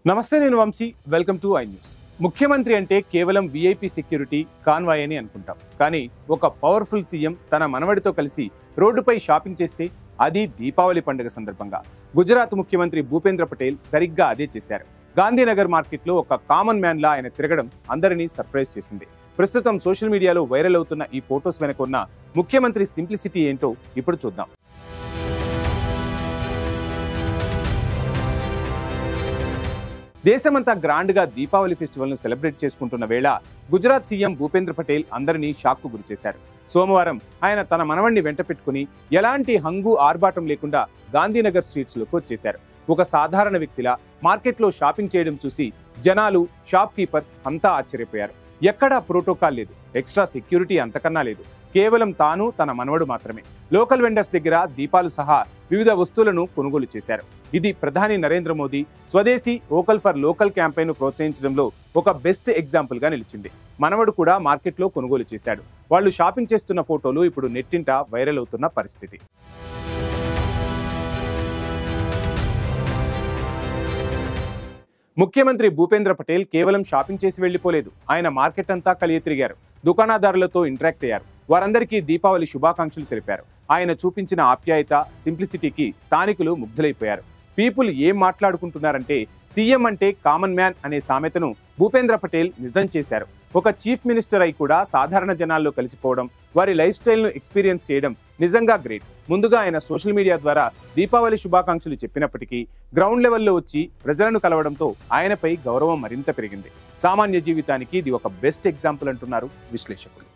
నమస్తే, నేను Vamsi. Welcome to I news. ముఖ్యమంత్రి అంటే కేవలం విఐపి సెక్యూరిటీ కాన్వాయ్ అని అనుకుంటాం. కానీ ఒక పవర్ఫుల్ సీఎం తన మనవడితో కలిసి రోడ్డుపై షాపింగ్ చేస్తే, అది దీపావళి పండుగ సందర్భంగా. గుజరాత్ ముఖ్యమంత్రి భూపేంద్ర పటేల్ సరిగ్గా అదే చేశారు. గాంధీనగర్ మార్కెట్లో ఒక కామన్ మ్యాన్ లా ఆయన తిరగడం అందరినీ సర్ప్రైజ్ చేసింది. ప్రస్తుతం సోషల్ మీడియాలో వైరల్ అవుతున్న ఈ ఫొటోస్ వెనుక ఉన్న ముఖ్యమంత్రి సింప్లిసిటీ ఏంటో ఇప్పుడు చూద్దాం. దేశమంతా గ్రాండ్గా దీపావళి ఫెస్టివల్ను సెలబ్రేట్ చేసుకుంటున్న వేళ గుజరాత్ సీఎం భూపేంద్ర పటేల్ అందరినీ షాక్కు గురిచేశారు. సోమవారం ఆయన తన మనవణ్ణి వెంట పెట్టుకుని ఎలాంటి హంగు ఆర్భాటం లేకుండా గాంధీనగర్ స్ట్రీట్స్లోకి వచ్చేశారు. ఒక సాధారణ వ్యక్తిలా మార్కెట్లో షాపింగ్ చేయడం చూసి జనాలు, షాప్ కీపర్స్ అంతా ఆశ్చర్యపోయారు. ఎక్కడా ప్రోటోకాల్ లేదు, ఎక్స్ట్రా సెక్యూరిటీ అంతకన్నా లేదు. కేవలం తాను, తన మనవడు మాత్రమే. లోకల్ వెండర్స్ దగ్గర దీపాలు సహా వివిధ వస్తువులను కొనుగోలు చేశారు. ఇది ప్రధాని నరేంద్ర మోదీ స్వదేశీ వోకల్ ఫర్ లోకల్ క్యాంపెయిన్ ప్రోత్సహించడంలో ఒక బెస్ట్ ఎగ్జాంపుల్ గా నిలిచింది. మనవడు కూడా మార్కెట్లో కొనుగోలు చేశాడు. వాళ్ళు షాపింగ్ చేస్తున్న ఫోటోలు ఇప్పుడు నెట్టింట వైరల్ అవుతున్న పరిస్థితి. ముఖ్యమంత్రి భూపేంద్ర పటేల్ కేవలం షాపింగ్ చేసి వెళ్లిపోలేదు. ఆయన మార్కెట్ అంతా కలియ తిరిగారు. దుకాణదారులతో ఇంటరాక్ట్ అయ్యారు. వారందరికీ దీపావళి శుభాకాంక్షలు తెలిపారు. ఆయన చూపించిన ఆప్యాయత, సింప్లిసిటీకి స్థానికులు ముగ్ధులైపోయారు. పీపుల్ ఏం మాట్లాడుకుంటున్నారంటే, సీఎం అంటే కామన్ మ్యాన్ అనే సామెతను భూపేంద్ర పటేల్ నిజం చేశారు. ఒక చీఫ్ మినిస్టర్ అయి కూడా సాధారణ జనాల్లో కలిసిపోవడం, వారి లైఫ్ స్టైల్ను ఎక్స్పీరియన్స్ చేయడం నిజంగా గ్రేట్. ముందుగా ఆయన సోషల్ మీడియా ద్వారా దీపావళి శుభాకాంక్షలు చెప్పినప్పటికీ గ్రౌండ్ లెవెల్లో వచ్చి ప్రజలను కలవడంతో ఆయనపై గౌరవం మరింత పెరిగింది. సామాన్య జీవితానికి ఇది ఒక బెస్ట్ ఎగ్జాంపుల్ అంటున్నారు విశ్లేషకులు.